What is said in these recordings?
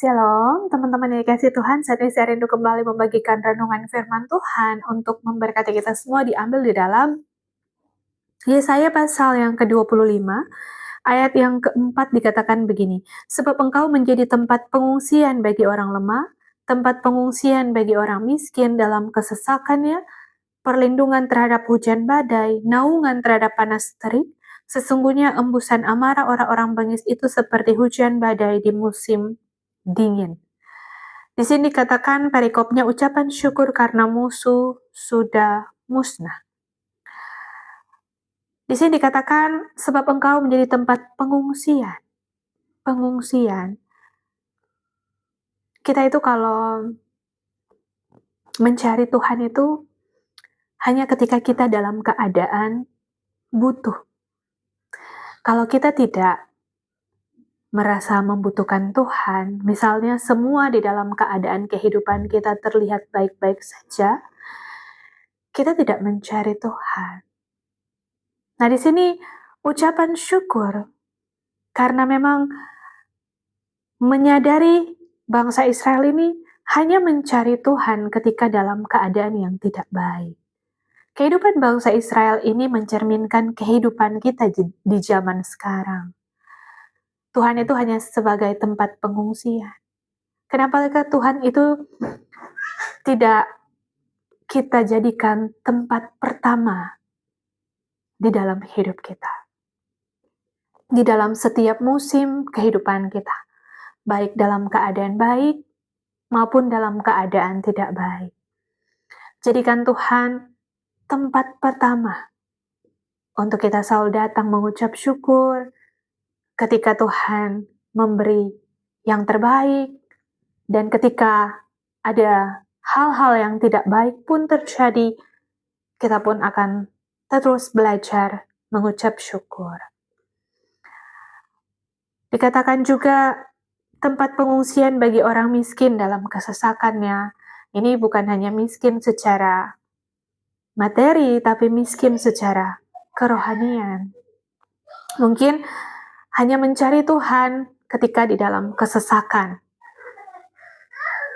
Shalom, teman-teman yang dikasih Tuhan. Saat ini saya rindu kembali membagikan renungan firman Tuhan untuk memberkati kita semua, diambil di dalam Yesaya pasal yang ke-25, ayat yang keempat dikatakan begini, sebab engkau menjadi tempat pengungsian bagi orang lemah, tempat pengungsian bagi orang miskin dalam kesesakannya, perlindungan terhadap hujan badai, naungan terhadap panas terik. Sesungguhnya embusan amarah orang-orang bengis itu seperti hujan badai di musim dingin. Di sini dikatakan perikopnya ucapan syukur karena musuh sudah musnah. Di sini dikatakan sebab engkau menjadi tempat pengungsian. Pengungsian. Kita itu kalau mencari Tuhan itu hanya ketika kita dalam keadaan butuh. Kalau kita tidak merasa membutuhkan Tuhan, misalnya semua di dalam keadaan kehidupan kita terlihat baik-baik saja, kita tidak mencari Tuhan. Nah, di sini ucapan syukur karena memang menyadari bangsa Israel ini hanya mencari Tuhan ketika dalam keadaan yang tidak baik. Kehidupan bangsa Israel ini mencerminkan kehidupan kita di zaman sekarang. Tuhan itu hanya sebagai tempat pengungsian. Kenapa Tuhan itu tidak kita jadikan tempat pertama di dalam hidup kita? Di dalam setiap musim kehidupan kita, baik dalam keadaan baik maupun dalam keadaan tidak baik. Jadikan Tuhan tempat pertama untuk kita selalu datang mengucap syukur ketika Tuhan memberi yang terbaik, dan ketika ada hal-hal yang tidak baik pun terjadi, kita pun akan terus belajar mengucap syukur. Dikatakan juga tempat pengungsian bagi orang miskin dalam kesesakannya. Ini bukan hanya miskin secara materi, tapi miskin secara kerohanian. Mungkin hanya mencari Tuhan ketika di dalam kesesakan.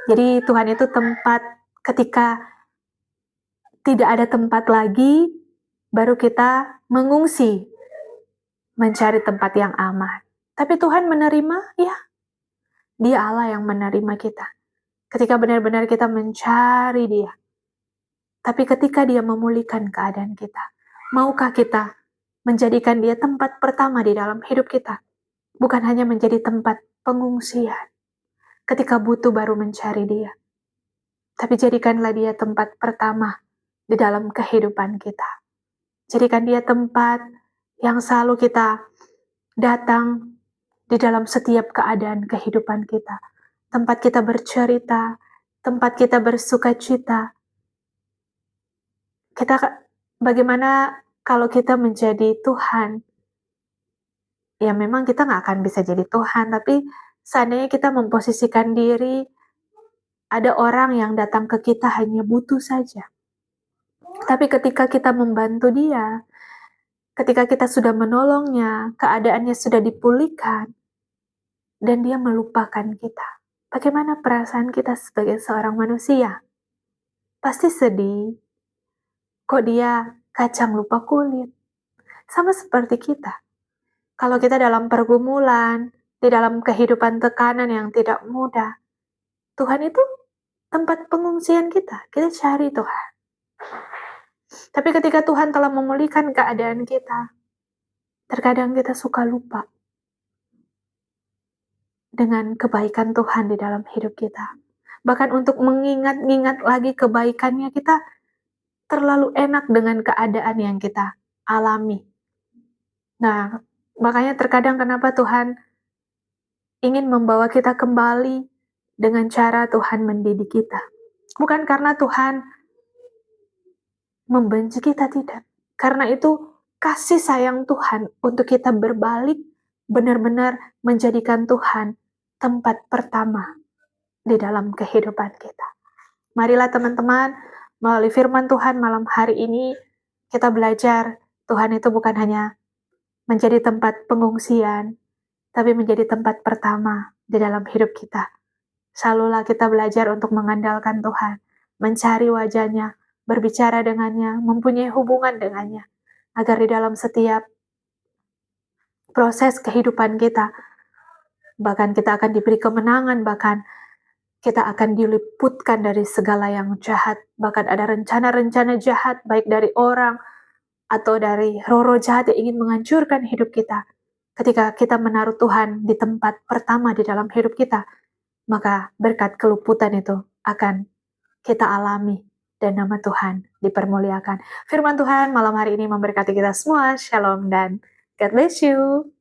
Jadi Tuhan itu tempat ketika tidak ada tempat lagi, baru kita mengungsi, mencari tempat yang aman. Tapi Tuhan menerima, ya, Dia Allah yang menerima kita. Ketika benar-benar kita mencari Dia. Tapi ketika Dia memulihkan keadaan kita, maukah kita menjadikan Dia tempat pertama di dalam hidup kita? Bukan hanya menjadi tempat pengungsian. Ketika butuh baru mencari Dia. Tapi jadikanlah Dia tempat pertama di dalam kehidupan kita. Jadikan Dia tempat yang selalu kita datang di dalam setiap keadaan kehidupan kita. Tempat kita bercerita, tempat kita bersuka cita. Bagaimana kalau kita menjadi Tuhan? Ya memang kita nggak akan bisa jadi Tuhan, tapi seandainya kita memposisikan diri, ada orang yang datang ke kita hanya butuh saja. Tapi ketika kita membantu dia, ketika kita sudah menolongnya, keadaannya sudah dipulihkan, dan dia melupakan kita. Bagaimana perasaan kita sebagai seorang manusia? Pasti sedih. Kok dia kacang lupa kulit? Sama seperti kita. Kalau kita dalam pergumulan, di dalam kehidupan tekanan yang tidak mudah, Tuhan itu tempat pengungsian kita. Kita cari Tuhan. Tapi ketika Tuhan telah memulihkan keadaan kita, terkadang kita suka lupa dengan kebaikan Tuhan di dalam hidup kita. Bahkan untuk mengingat-ingat lagi kebaikannya, kita terlalu enak dengan keadaan yang kita alami. Nah, makanya terkadang kenapa Tuhan ingin membawa kita kembali dengan cara Tuhan mendidik kita. Bukan karena Tuhan membenci kita, tidak. Karena itu kasih sayang Tuhan untuk kita berbalik, benar-benar menjadikan Tuhan tempat pertama di dalam kehidupan kita. Marilah teman-teman, melalui firman Tuhan malam hari ini, kita belajar Tuhan itu bukan hanya menjadi tempat pengungsian, tapi menjadi tempat pertama di dalam hidup kita. Selalulah kita belajar untuk mengandalkan Tuhan, mencari wajah-Nya, berbicara dengannya, mempunyai hubungan dengannya, agar di dalam setiap proses kehidupan kita, bahkan kita akan diberi kemenangan, bahkan kita akan diliputkan dari segala yang jahat, bahkan ada rencana-rencana jahat, baik dari orang, atau dari roh-roh jahat yang ingin menghancurkan hidup kita. Ketika kita menaruh Tuhan di tempat pertama di dalam hidup kita, maka berkat keluputan itu akan kita alami dan nama Tuhan dipermuliakan. Firman Tuhan malam hari ini memberkati kita semua. Shalom dan God bless you.